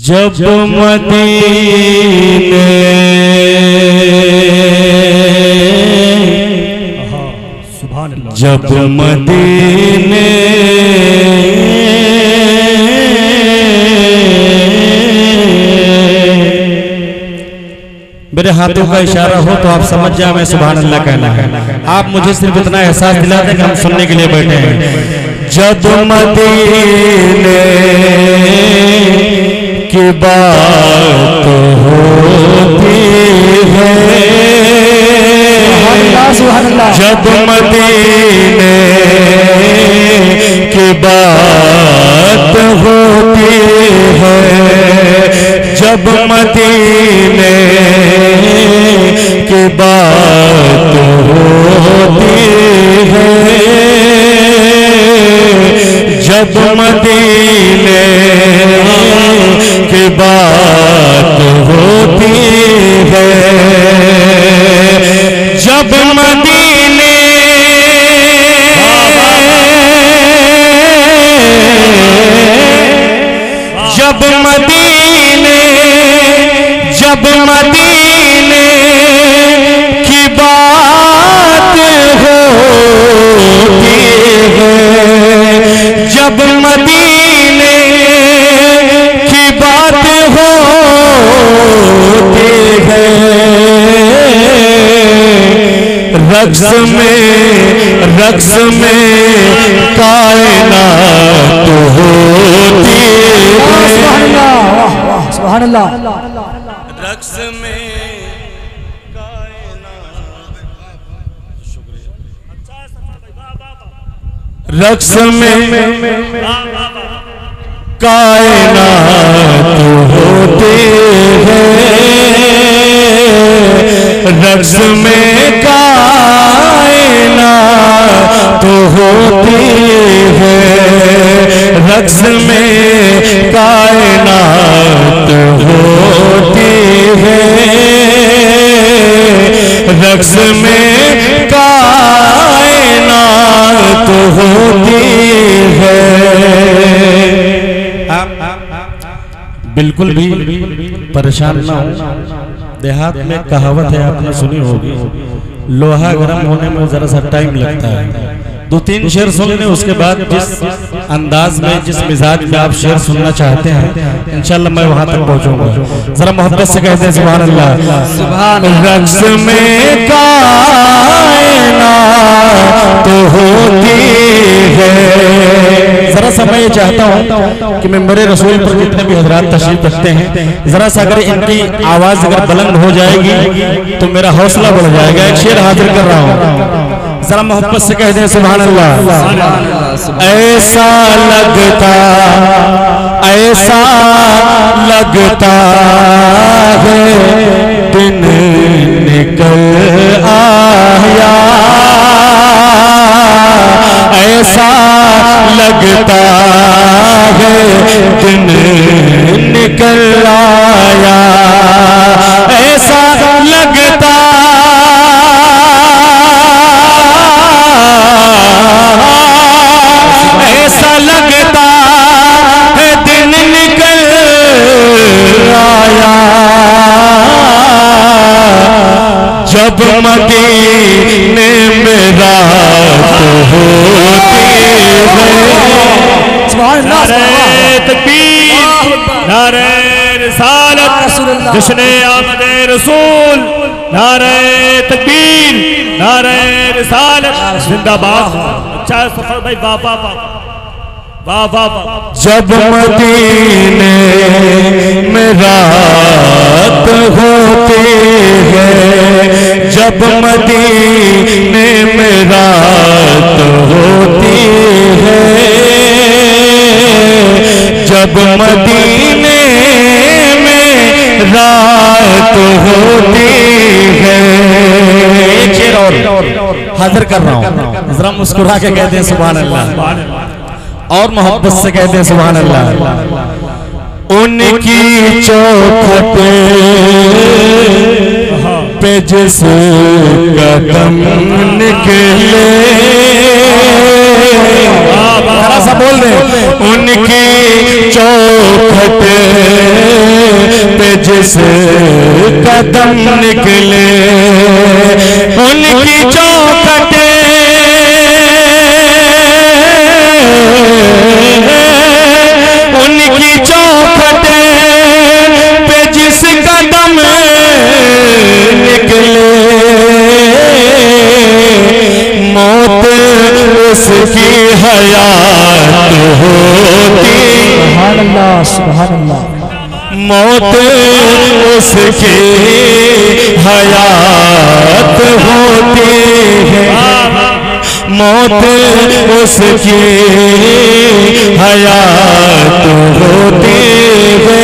जब मदीने जब मदीने मेरे हाथों का इशारा हो तो आप समझ जाए मैं सुभान अल्लाह कहना है। आप मुझे सिर्फ इतना एहसास दिला दें कि हम सुनने के लिए बैठे हैं। जब मदीने की बात होती है, जब मदीने की बात होती है, जब मदीने की बात होती है, जब मदीने की बात होती है, जब मदीने जब मदीने जब मदीने की बात होती है, जब मदीने की बात होती है, रक्स में कायनात होती है, सुभान अल्लाह, रक्स में रक्स में कायनात होती है, रक्स में कायनात होती है, रक्स में कायनात होती है, रक्स में कायनात होती है। बिल्कुल भी परेशान ना हो। देहात में कहावत है, आपने सुनी होगी, लोहा गर्म होने में जरा सा टाइम लगता है। दो तीन शेर सुन लें, उसके बाद जिस अंदाज में जिस मिजाज में आप शेर सुनना चाहते हैं इंशाल्लाह मैं वहां तक पहुंचूंगा। जरा मोहब्बत से कहते हैं सुभान अल्लाह। रक्स में कायनात होती है। जरा सा मैं ये चाहता हूँ कि मैं मेरे रसूल पर जितने भी हजरात तशरीफ रखते हैं, जरा सा अगर इनकी आवाज अगर बुलंद हो जाएगी तो मेरा हौसला बढ़ जाएगा। एक शेर हाजिर कर रहा हूँ, जरा मोहब्बत से कह दें सुभान अल्लाह। ऐसा लगता है दिन निकल आया, ऐसा लगता है दिन निकल आया, ऐसा लगता ऐसा लगता है दिन निकल आया, जब मदीने में रात होती है। नारे तकबीर, नारे रिसालत, जश्ने आमदे रसूल, नारे तकबीर, नारे रिसालत, जिंदाबाद। अच्छा सफर भाई, वाह वाह वाह वाह वाह वाह। जब मदीने में रात होती है, जब मदीने में रात होती है, जब मदीने में रात होती है। एक शेर और हाजिर कर रहा हूँ, जरा मुस्कुरा के कहते हैं सुभान अल्लाह, और मोहब्बत से कहते हैं सुभान अल्लाह। उनकी चौखट पे जिस कदम निकले, थोड़ा सा बोल दे, उनकी चौखट कदम निकले उनकी चौखटे, उनकी चौखटे पे जिस कदम निकले मौत उसकी हयात होती। सुभान अल्लाह, सुभान अल्लाह। मौत उसकी हयात होती है, मौत उसकी हयात होती है,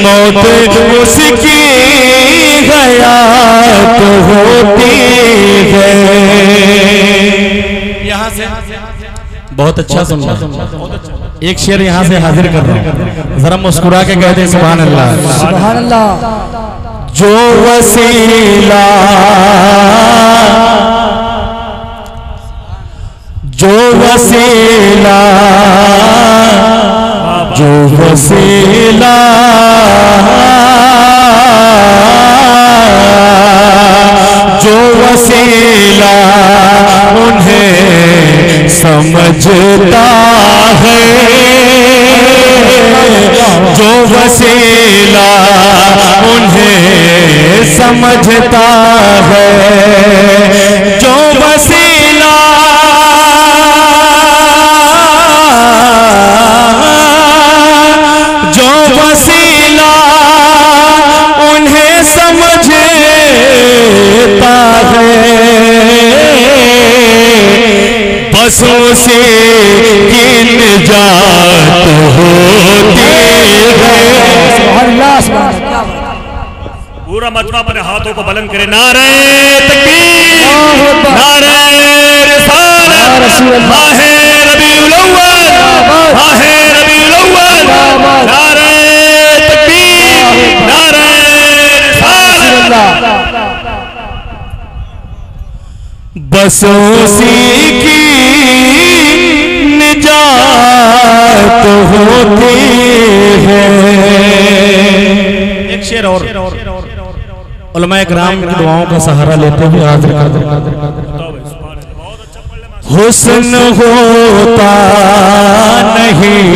मौत उसकी हयात होती है। यहाँ से बहुत अच्छा सुनना। एक शेर यहाँ से हाजिर कर रहा हूँ, जरा मुस्कुरा के कहते हैं सुभान अल्लाह, सुभान अल्लाह। जो वसीला, जो वसीला, जो वसीला, जो वसीला उन्हें समझता है, जो वसीला उन्हें समझता है, जो वसीला, जो वसीला उन्हें समझता है, बस उसी की निजात होती है। पूरा मजमा अपने हाथों को बुलंद करे, नारे तकबीर, नारे रिसालत, माहे रबीउल अव्वल, माहे रबीउल अव्वल, नारे तकबीर, नारे रिसालत। बस उसी की निजात होती है। एक शेर और उलमाए किराम की दुआओं का सहारा लेते हुए हाजिर कर दो। हुस्न होता नहीं,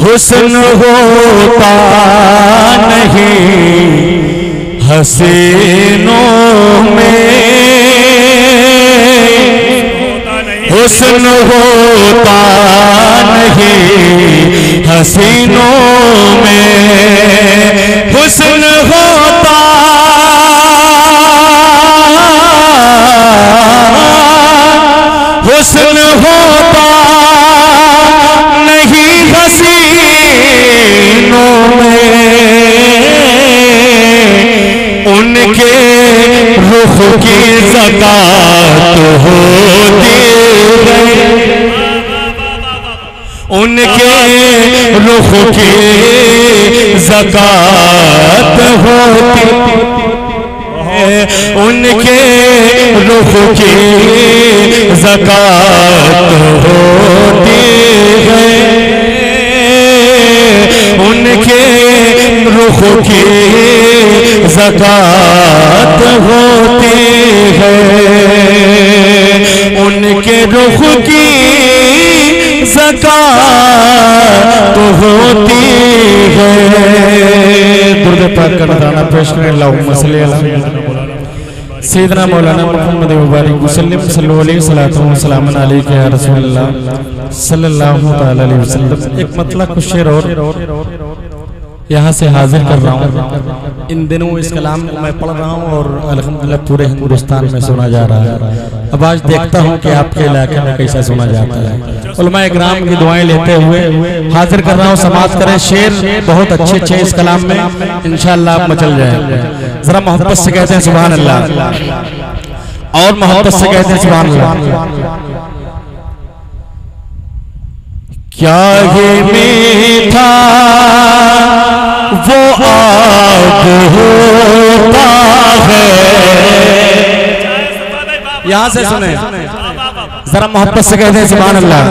हुस्न होता नहीं हसीनों में, हुस्न होता नहीं हसीनों में, हुस्न होता हुस्न होता नहीं हसीनों में, उनके रुख की ज़कात होती है, उनके रुख की ज़कात होती है, उनके रुख की ज़कात होती है, उनके रुख की ज़कात होती है, उनके रुख की ज़कात होती है। दुर्द पाक का नज़राना पेश करें। अल्लाहुम्मा सल्ली अला सय्यिदना मौलाना मुहम्मद मुबारक वसल्लम सल्लल्लाहु अलैहि वसल्लम अलैका या रसूलल्लाह सल्लल्लाहु तआला अलैहि वसल्लम। एक मतलब कुछ शेर और यहाँ से हाजिर कर रहा हूँ। इन दिनों इस कलाम को मैं पढ़ रहा हूँ और अल्हम्दुलिल्लाह पूरे हिंदुस्तान में सुना जा रहा है। अब आज देखता हूँ कि आपके इलाके में कैसा सुना जाता है। उलमाए किराम की दुआएं लेते हुए हाजिर कर रहा हूँ। समाप्त करें। शेर बहुत अच्छे अच्छे इस कलाम में इंशाअल्लाह आप मचल जाएंगे। जरा मोहब्बत से कहते हैं सुभान अल्लाह, और मोहब्बत से कहते हैं सुभान अल्लाह। क्या ये मीठा वो आग होता है। यहां से सुने, जरा मोहब्बत से कहते हैं सुभान अल्लाह,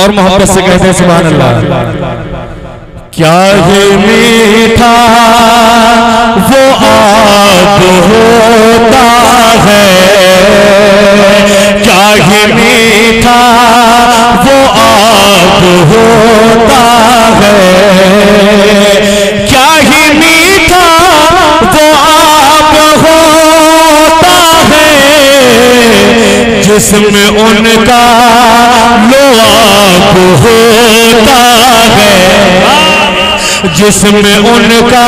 और मोहब्बत से कहते हैं सुभान अल्लाह। क्या है मीठा वो आब होता है, क्या है मीठा वो आब होता है, क्या ही मीठा वो आब होता है, जिसमें उनका लुआब होता है, जिसमें उनका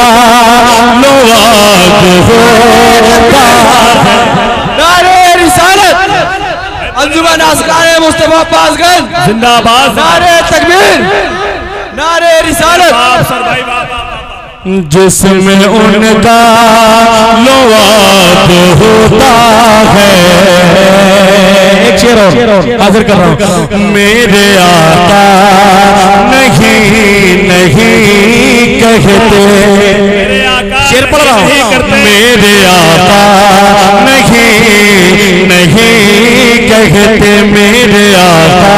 लुआब होता है। नारे रिसालत, अंजुमन असगार मुस्तफा पासगंज जिंदाबाद, नारे तकबीर, नारे रिसालत। जिसमें उनका लुआब होता है। एक शेर और हाजिर कर रहा हूं। मेरे आका नहीं नहीं कहते, शेर पढ़ रहा हूं। मेरे आका नहीं नहीं कहते, मेरे आका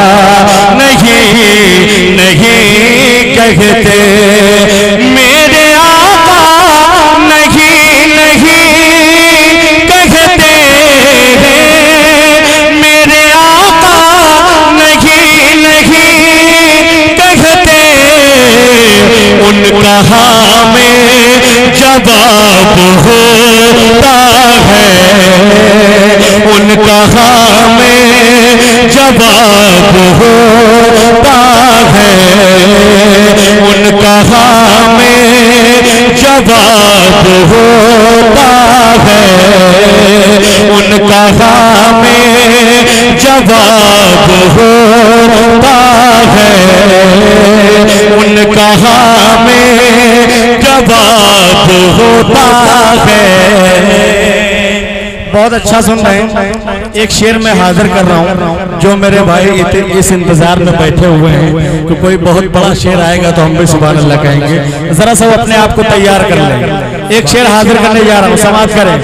नहीं नहीं कहते, मेरे आका नहीं नहीं कहते, मेरे आका नहीं नहीं कहते, उनका हमें जवाब होता है, उनका हमें जवाब होता है, उनका हमें जवाब होता है, उनका हमें जवाब होता है, उनका हमें जवाब होता है। बहुत अच्छा सुन रहे हैं। एक शेर में हाजिर कर रहा हूँ जो मेरे भाई इस इंतजार में बैठे हुए हैं कि कोई बहुत बड़ा शेर आएगा तो हम भी सुभान अल्लाह कहेंगे। जरा सब अपने आप को तैयार कर लें। एक शेर हाजिर करने जा रहा हूँ, समाप्त करें।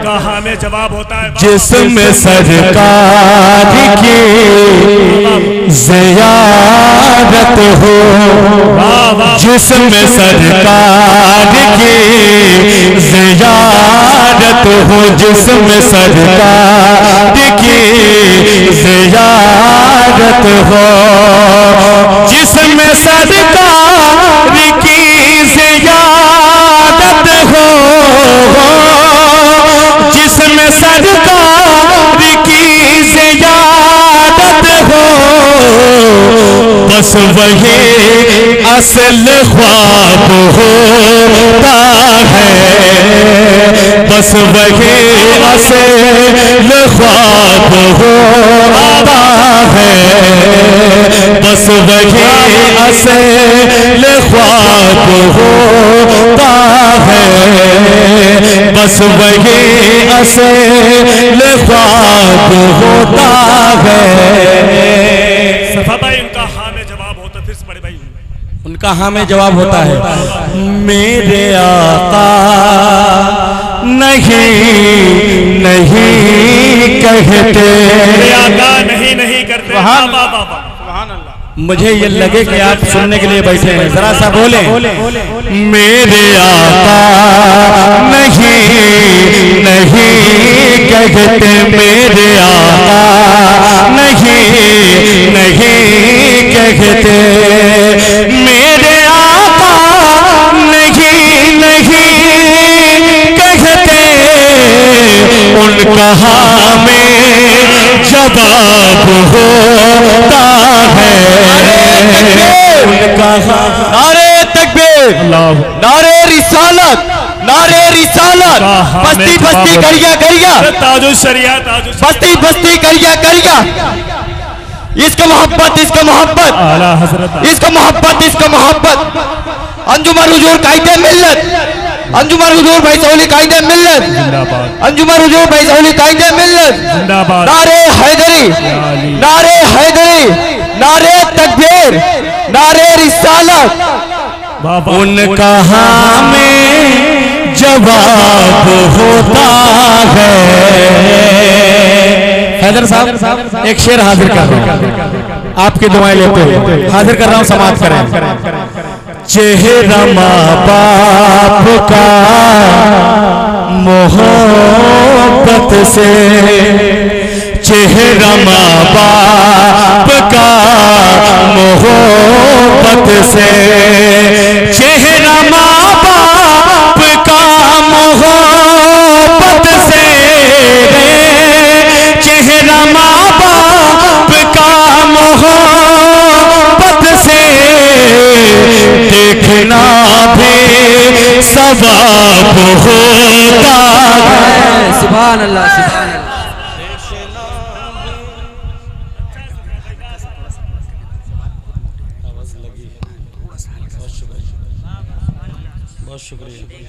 कहा में जवाब होता है, जिसमें सरकार की ज़ियारत हो, जिसमें सरकार की ज़ियारत हो, जिसमें सरकार की ज़ियारत हो, जिसमें सरकार की ज़ियारत हो, जिसमें सरकार की ज़ियारत हो, बस वही असल ख्वाब होता है, बस वही असल ख्वाब होता है, बस वही असल ख्वाब होता है, बस वही असल ख्वाब होता है। सफा भाई उनका हाँ में जवाब होता, फिर से बड़े भाई उनका हाँ में जवाब होता है। मेरे आका नहीं नहीं कहते, मेरे आका नहीं नहीं करते। मुझे ये लगे कि आप सुनने के लिए बैठे हैं, जरा सा बोले। मेरे आका नहीं नहीं कहते, मेरे आका नहीं नहीं कहते, मेरे आका नहीं नहीं कहते, उनका हमें जवाब होता है, उनका नारे तकबीर, नारे रिसालत, नारे रिसालत। बस्ती बस्ती करिया करिया, ताजु शरिया, बस्ती बस्ती करिया करिया। इसका मोहब्बत, इसका मोहब्बत, इसका मोहब्बत, इसका मोहब्बत। अंजुमन हुजूर कायदे मिल्लत, अंजुमन हुजूर भाई सौली कायदे मिल्लत, अंजुमन हुजूर भाई सौली कायदे मिल्लत। नारे हैदरी, नारे हैदरी, नारे तकबीर, नारे रिसालत। उनका हमें जवाब होता है। हैदर साहब एक शेर हाजिर कर रहा हूं, आपकी दुआएं लेते हुए हाजिर कर रहा हूं, समाप्त करें। चेहरा माँ बाप का मोहब्बत से, चेहरा माँ बाप का मोहब्बत से, चेहरा माँ बाप का मोहब्बत से, चेहरा माँ बाप का मोहब्बत से, देखना भी सवाब होता है। सुभान अल्लाह, सुभान अल्लाह।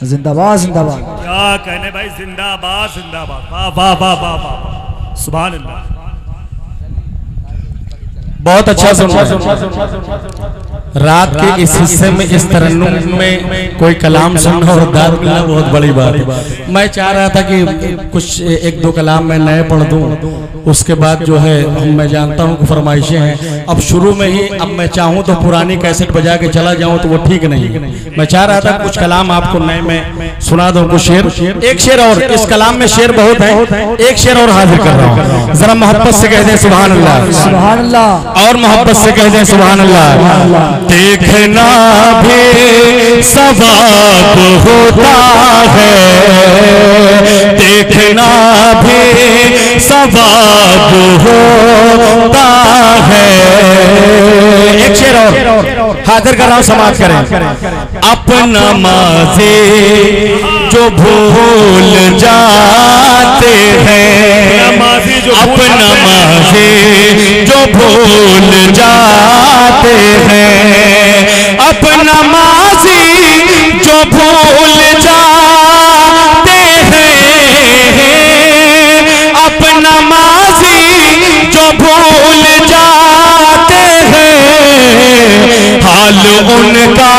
जिंदाबाद जिंदाबाद। क्या कहने भाई, जिंदाबाद जिंदाबाद, वाह वाह वाह वाह वाह, सुभान अल्लाह। बहुत अच्छा सुना। रात के इस हिस्से में इस तरन्नुम में कोई कलाम सुनना और दाद मिलना बहुत बड़ी बात है। मैं चाह रहा था कि कुछ एक दो कलाम मैं नए पढ़ दूं, उसके बाद जो है मैं जानता हूं कि फरमाइशें हैं। अब शुरू में ही अब मैं चाहूं तो पुरानी कैसेट बजा के चला जाऊं तो वो ठीक नहीं है। मैं चाह रहा था कुछ कलाम आपको नए में सुना दूं, कुछ शेर, एक शेर और, इस कलाम में शेर बहुत है, एक शेर और हाजिर कर रहा हूँ। जरा मोहब्बत से कह दें सुभान अल्लाह, सुभान अल्लाह, और मोहब्बत से कह दें सुभान अल्लाह। देखना भी सवाब होता है, देखना भी सवाब होता है। एक शेर और हाजिर कर रहा हूं, समाप्त करें। अपना माज़ी जो भूल जाते हैं, अपना माज़ी जो भूल जाते हैं, अपना माज़ी जो भूल जाते हैं, अपना माज़ी जो भूल जाते हैं, हाल उनका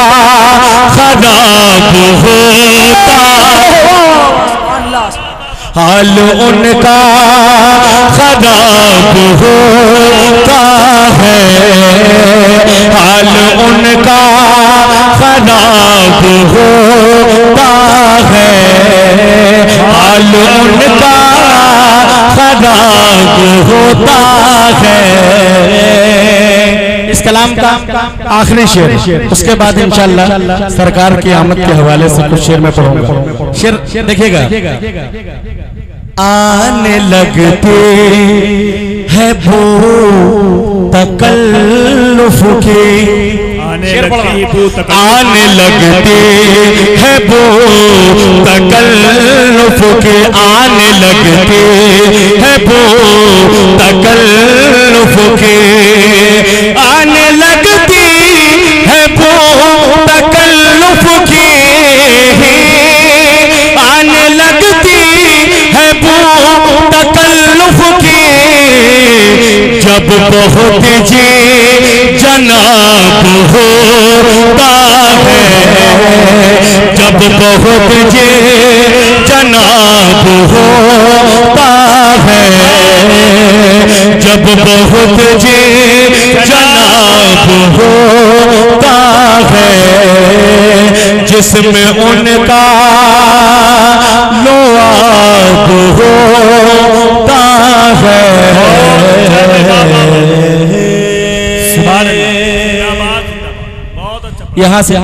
खराब होता, हाल उनका खराब होता है, हाल उनका खराब होता है, हाल उनका खराब होता है। इस कलाम का आखिरी शेर, उसके बाद इंशाअल्लाह सरकार की आमद के हवाले से कुछ शेर में पढ़ूंगा। शेर देखिएगा। आने लगते है वो तकल्लुफ की, आने लगते है वो तकल्लुफ के, आने लगते है वो तकल्लुफ के, आने लगती है वो तकल्लुफ की, आने लगती है वो तकल्लुफ की, जब बहुत जी जनाब होता है, जब बहुत जी जनाब होता है, जब बहुत जी जनाब होता है, जिसमें उनका लोआब होता है। यहाँ से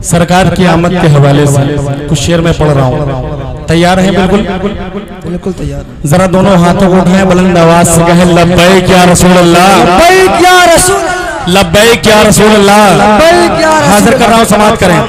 सरकार की आमद के हवाले से कुछ शेर में पढ़ रहा हूँ। तैयार हैं? बिल्कुल बिल्कुल तैयार। जरा दोनों हाथों को उठाएं, बुलंद आवाज से कहें लब्बैक या रसूल अल्लाह, लब्बैक या रसूल, लब्बैक या रसूल अल्लाह। हाजिर कर रहा हूँ, समाप्त करें।